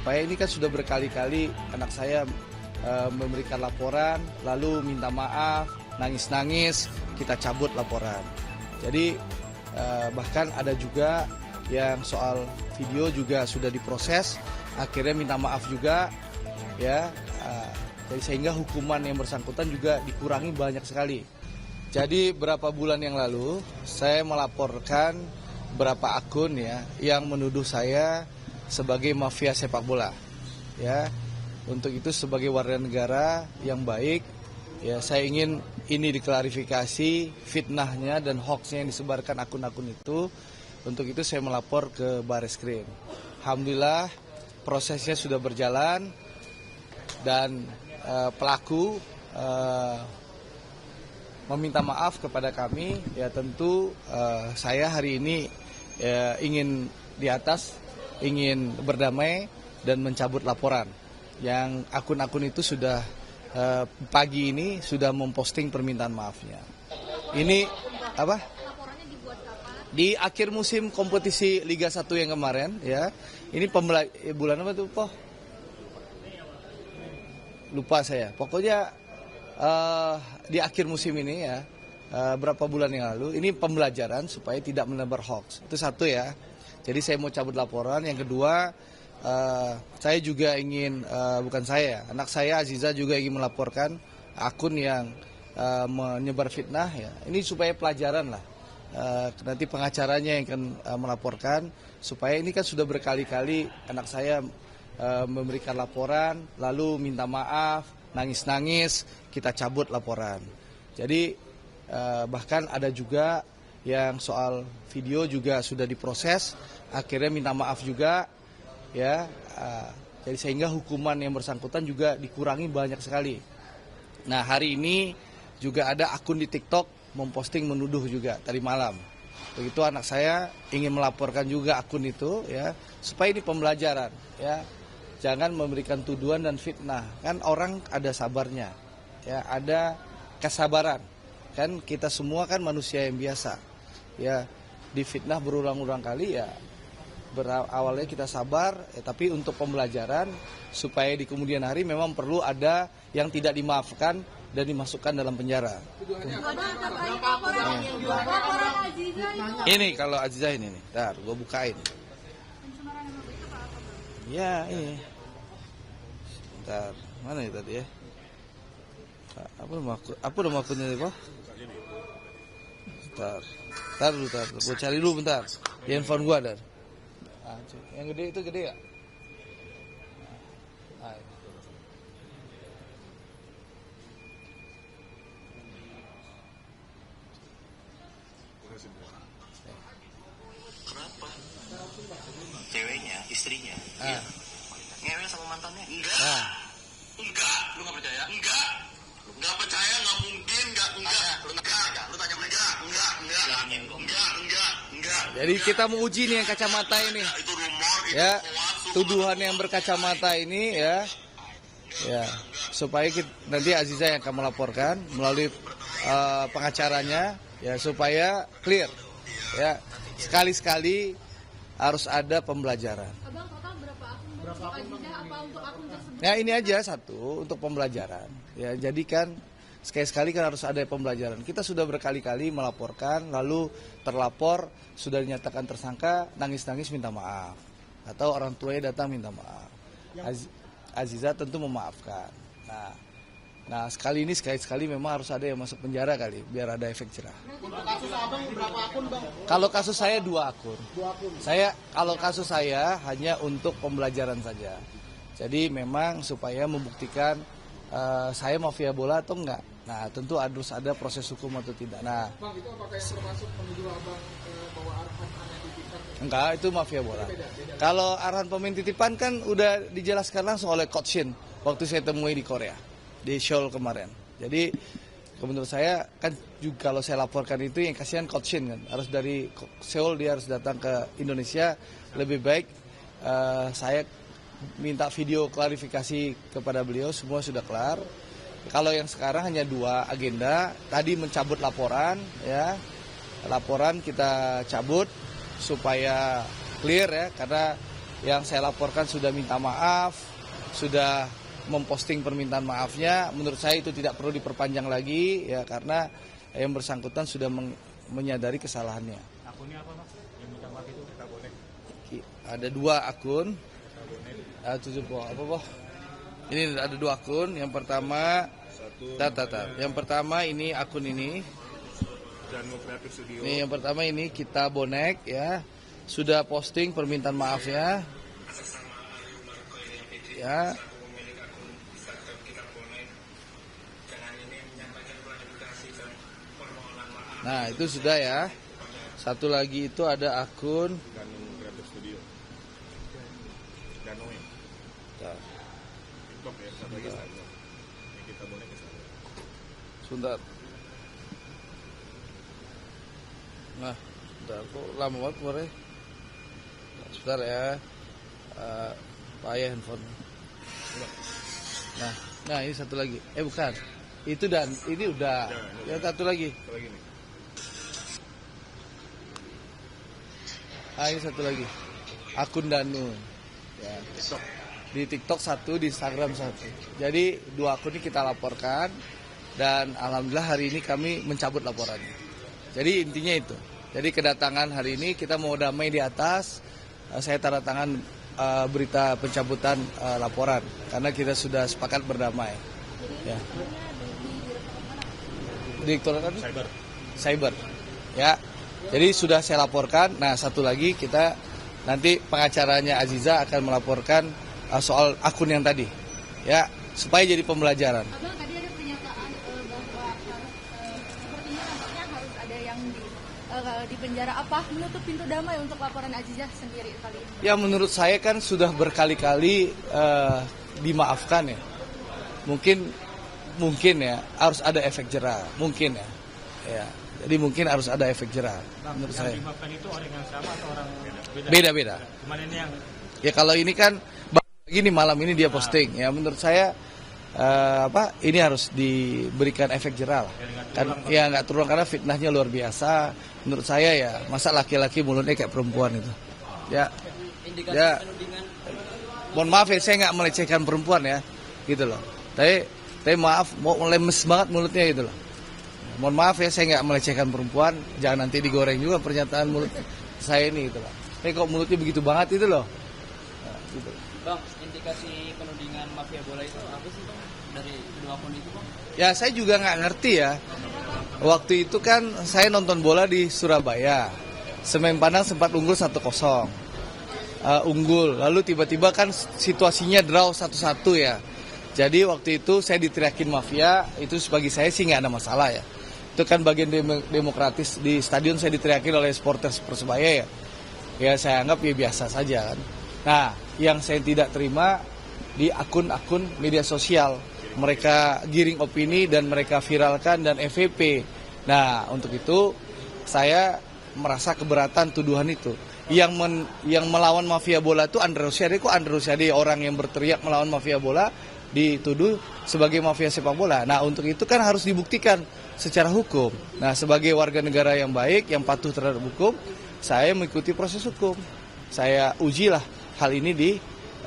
supaya ini kan sudah berkali-kali anak saya memberikan laporan, lalu minta maaf, nangis-nangis, kita cabut laporan. Jadi bahkan ada juga yang soal video juga sudah diproses, akhirnya minta maaf juga, ya. Jadi sehingga hukuman yang bersangkutan juga dikurangi banyak sekali. Jadi beberapa bulan yang lalu saya melaporkan beberapa akun ya yang menuduh saya sebagai mafia sepak bola. Ya. Untuk itu sebagai warga negara yang baik, ya saya ingin ini diklarifikasi fitnahnya dan hoaxnya yang disebarkan akun-akun itu. Untuk itu saya melapor ke Bareskrim. Alhamdulillah prosesnya sudah berjalan dan pelaku meminta maaf kepada kami. Ya tentu saya hari ini ingin di atas, ingin berdamai dan mencabut laporan. Yang akun-akun itu sudah pagi ini sudah memposting permintaan maafnya. Ini apa? Di akhir musim kompetisi Liga 1 yang kemarin, ya. Ini bulan apa tuh, Poh? Lupa saya. Pokoknya di akhir musim ini ya, berapa bulan yang lalu, ini pembelajaran supaya tidak menebar hoax. Itu satu ya. Jadi saya mau cabut laporan. Yang kedua, saya juga ingin, bukan saya, anak saya Aziza juga ingin melaporkan akun yang menyebar fitnah ya. Ini supaya pelajaran lah. Nanti pengacaranya yang akan melaporkan, supaya ini kan sudah berkali-kali anak saya memberikan laporan, lalu minta maaf, nangis-nangis, kita cabut laporan. Jadi bahkan ada juga yang soal video juga sudah diproses, akhirnya minta maaf juga, ya. Jadi sehingga hukuman yang bersangkutan juga dikurangi banyak sekali. Nah hari ini juga ada akun di TikTok memposting menuduh juga tadi malam. Begitu anak saya ingin melaporkan juga akun itu, ya, supaya ini pembelajaran, ya. Jangan memberikan tuduhan dan fitnah. Kan orang ada sabarnya, ya, ada kesabaran. Kan kita semua kan manusia yang biasa, ya. Difitnah berulang-ulang kali, ya. Awalnya kita sabar, ya, tapi untuk pembelajaran supaya di kemudian hari memang perlu ada yang tidak dimaafkan dan dimasukkan dalam penjara. Ini kalau Aziza ini nih, ntar gue bukain. Ya ini, ntar mana ya tadi ya? Apa nama akunnya nih, Pak? Ntar dulu, gue cari dulu bentar. Di handphone gue ada. Yang gede itu gede ya? Kenapa? Ceweknya, istrinya, ngewe sama mantannya? Enggak. Enggak, lu nggak percaya? Enggak percaya, nggak mungkin, enggak. Lu tanya mereka, enggak. Jadi kita mau uji nih yang kacamata ini. Itu rumor, itu Ya, hoax, tuduhan yang berkacamata ini, ya, supaya nanti Aziza yang akan melaporkan melalui pengacaranya, ya, supaya clear, ya. Sekali-sekali harus ada pembelajaran. Abang total berapa akun apa untuk akun tersebut? Ya ini aja satu untuk pembelajaran. Ya jadi kan sekali-sekali kan harus ada pembelajaran. Kita sudah berkali-kali melaporkan, lalu terlapor sudah dinyatakan tersangka, nangis-nangis minta maaf, atau orang tuanya datang minta maaf. Aziza tentu memaafkan. Nah sekali memang harus ada yang masuk penjara kali, biar ada efek jerah. Untuk kasus abang berapa akun, Bang? Kalau kasus saya 2 akun. 2 akun. Kalau kasus saya hanya untuk pembelajaran saja. Jadi memang supaya membuktikan saya mafia bola atau enggak. Nah tentu harus ada proses hukum atau tidak. Nah, Bang, itu apakah yang termasuk menuduh abang bahwa arahan anak titipan? enggak, itu mafia bola. Kalau arahan pemain titipan kan udah dijelaskan langsung oleh Coach Shin waktu saya temui di Korea, di Seoul kemarin. Jadi menurut saya kan juga kalau saya laporkan itu yang kasihan Coach Shin kan, harus dari Seoul dia harus datang ke Indonesia. Lebih baik saya minta video klarifikasi kepada beliau, semua sudah kelar. Kalau yang sekarang hanya 2 agenda, tadi mencabut laporan, ya, laporan kita cabut supaya clear, ya, karena yang saya laporkan sudah minta maaf, sudah memposting permintaan maafnya. Menurut saya itu tidak perlu diperpanjang lagi ya, karena yang bersangkutan sudah menyadari kesalahannya. Akunnya apa Pak? Yang minta maaf itu kita boleh. Ada 2 akun. Ini ada 2 akun. Yang pertama, yang pertama ini akun ini. Ini yang pertama ini Kita Bonek ya. Sudah posting permintaan maafnya. Ya. Nah, itu sudah ya. Satu lagi itu ada akun Sebentar. Nah, sebentar, kok lama banget kemarin. Sebentar ya, payah handphone. Nah ini satu lagi. Bukan, itu dan ini udah. Yang satu lagi. Ini satu lagi. Akun Danu. Ya. Di TikTok 1, di Instagram 1. Jadi 2 akun ini kita laporkan dan alhamdulillah hari ini kami mencabut laporannya. Jadi intinya itu. Jadi kedatangan hari ini kita mau damai di atas. Saya tanda tangan berita pencabutan laporan karena kita sudah sepakat berdamai. Ya. Direktorat Cyber. Ya. Jadi sudah saya laporkan. Nah, satu lagi kita nanti pengacaranya Aziza akan melaporkan soal akun yang tadi. Ya, supaya jadi pembelajaran. Abang, tadi ada pernyataan bahwa sepertinya nampaknya harus ada yang di penjara. Apa menutup pintu damai untuk laporan Aziza sendiri kali ini? Ya, menurut saya kan sudah berkali-kali dimaafkan ya. Mungkin ya harus ada efek jerah, mungkin ya. Ya, jadi mungkin harus ada efek jerah. Menurut saya. Yang dimaafkan itu orang yang sama atau orang beda? Beda-beda. Cuman ini yang ya kalau ini kan gini malam ini dia posting ya, menurut saya ini harus diberikan efek jerah kan ya, nggak terulang karena fitnahnya luar biasa menurut saya ya. Masa laki-laki mulutnya kayak perempuan itu ya. Mohon maaf ya, saya nggak melecehkan perempuan ya gitu loh, tapi maaf mau lemes banget mulutnya gitu loh. Mohon maaf ya, saya nggak melecehkan perempuan, jangan nanti digoreng juga pernyataan mulut saya ini gitu loh. Tapi kok mulutnya begitu banget itu loh. Nah, gitu. Bang, indikasi penudingan mafia bola itu apa sih Bang dari kedua akun itu Bang? Ya saya juga nggak ngerti ya. Waktu itu kan saya nonton bola di Surabaya. Semen Padang sempat unggul 1-0. Unggul, lalu tiba-tiba kan situasinya draw 1-1 ya. Jadi waktu itu saya diteriakin mafia, itu bagi saya sih nggak ada masalah ya. Itu kan bagian demokratis, di stadion saya diteriakin oleh supporter Persebaya ya. Ya saya anggap ya biasa saja kan. Nah, yang saya tidak terima di akun-akun media sosial. Mereka giring opini dan mereka viralkan dan FVP. Nah, untuk itu saya merasa keberatan tuduhan itu. Yang melawan mafia bola itu Andre Rosiade. Kok Andre Rosiade orang yang berteriak melawan mafia bola dituduh sebagai mafia sepak bola? Nah, untuk itu kan harus dibuktikan secara hukum. Nah, sebagai warga negara yang baik, yang patuh terhadap hukum, saya mengikuti proses hukum. Saya ujilah hal ini di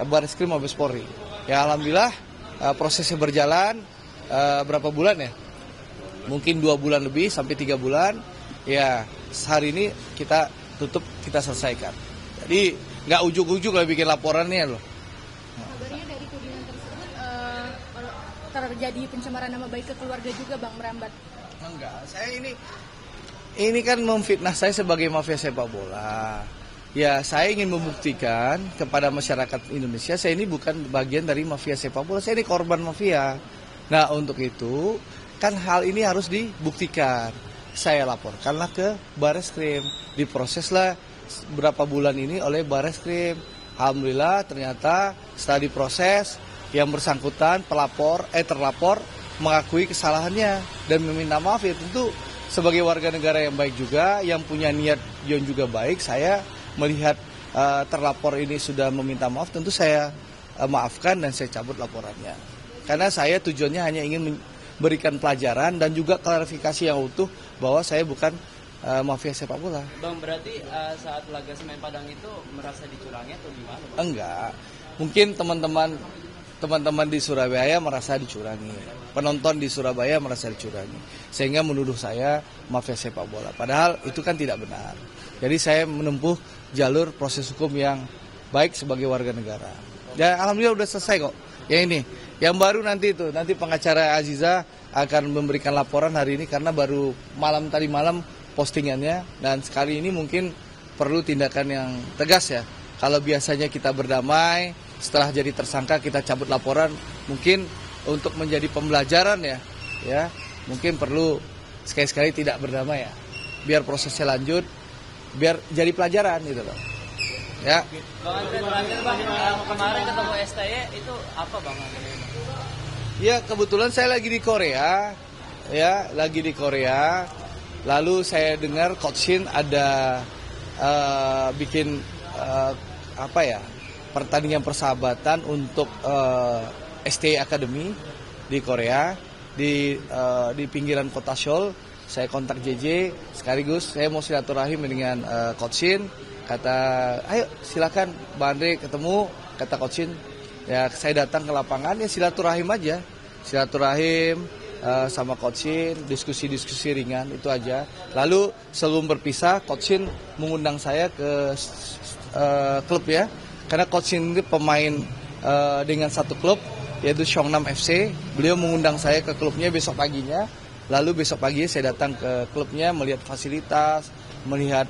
Barreskrim Mabes Polri. Ya, alhamdulillah prosesnya berjalan berapa bulan ya? Mungkin 2 bulan lebih sampai 3 bulan. Ya, hari ini kita tutup, kita selesaikan. Jadi nggak ujuk-ujuk lah bikin laporannya loh. Kabarnya dari tudingan tersebut terjadi pencemaran nama baik ke keluarga juga Bang, merambat. Enggak, saya ini kan memfitnah saya sebagai mafia sepak bola. Ya, saya ingin membuktikan kepada masyarakat Indonesia saya ini bukan bagian dari mafia sepak bola, saya ini korban mafia. Nah, untuk itu kan hal ini harus dibuktikan. Saya laporkanlah ke Barreskrim, diproseslah berapa bulan ini oleh Barreskrim. Alhamdulillah ternyata setelah diproses yang bersangkutan terlapor mengakui kesalahannya dan meminta maaf. Ya tentu sebagai warga negara yang baik juga, yang punya niat yang juga baik, saya melihat terlapor ini sudah meminta maaf, tentu saya maafkan dan saya cabut laporannya. Karena saya tujuannya hanya ingin memberikan pelajaran dan juga klarifikasi yang utuh bahwa saya bukan mafia sepak bola. Bang, berarti saat laga Semen Padang itu merasa dicurangi atau gimana, Bang? Enggak, mungkin teman-teman di Surabaya merasa dicurangi, penonton di Surabaya merasa dicurangi, sehingga menuduh saya mafia sepak bola. Padahal itu kan tidak benar. Jadi saya menempuh jalur proses hukum yang baik sebagai warga negara. Dan alhamdulillah udah selesai kok. Yang ini, yang baru nanti pengacara Aziza akan memberikan laporan hari ini karena baru tadi malam postingannya, dan sekali ini mungkin perlu tindakan yang tegas ya. Kalau biasanya kita berdamai, setelah jadi tersangka kita cabut laporan, mungkin untuk menjadi pembelajaran ya mungkin perlu sekali-sekali tidak berdamai ya, biar prosesnya lanjut, biar jadi pelajaran gitu loh. Ya. Bang Andre, terakhir Bang, kemarin ketemu STY itu apa Bang? Ya kebetulan saya lagi di Korea, lalu saya dengar Coach Shin ada bikin pertandingan persahabatan untuk STY Academy di Korea, di pinggiran kota Seoul. Saya kontak JJ, sekaligus saya mau silaturahim dengan Coach Shin. Kata, ayo silakan Bang Andre ketemu, kata Coach Shin. Ya saya datang ke lapangan, ya silaturahim aja. Silaturahim sama Coach Shin, diskusi-diskusi ringan, itu aja. Lalu sebelum berpisah, Coach Shin mengundang saya ke klub ya. Karena Coach Shin ini pemain dengan satu klub, yaitu Seongnam FC. Beliau mengundang saya ke klubnya besok paginya. Lalu besok pagi saya datang ke klubnya, melihat fasilitas, melihat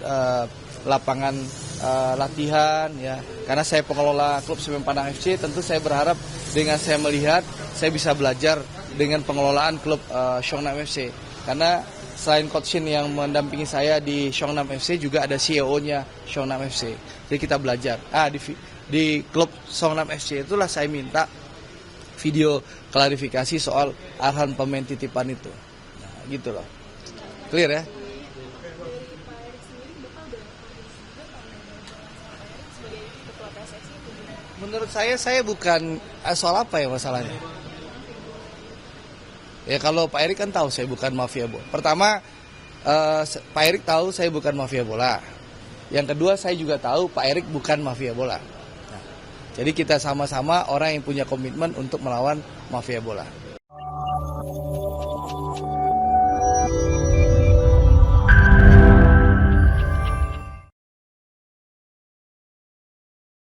lapangan latihan ya. Karena saya pengelola klub Semen Padang FC, tentu saya berharap dengan saya melihat, saya bisa belajar dengan pengelolaan klub Seongnam FC. Karena selain Coach Shin yang mendampingi saya di Seongnam FC, juga ada CEO-nya Seongnam FC. Jadi kita belajar. Di klub Seongnam FC itulah saya minta video klarifikasi soal arahan pemain titipan itu. Nah, gitu loh. Clear ya? Menurut saya bukan soal apa ya masalahnya. Ya kalau Pak Erik kan tahu saya bukan mafia bola. Pertama, Pak Erik tahu saya bukan mafia bola. Yang kedua, saya juga tahu Pak Erik bukan mafia bola. Nah, jadi kita sama-sama orang yang punya komitmen untuk melawan mafia bola.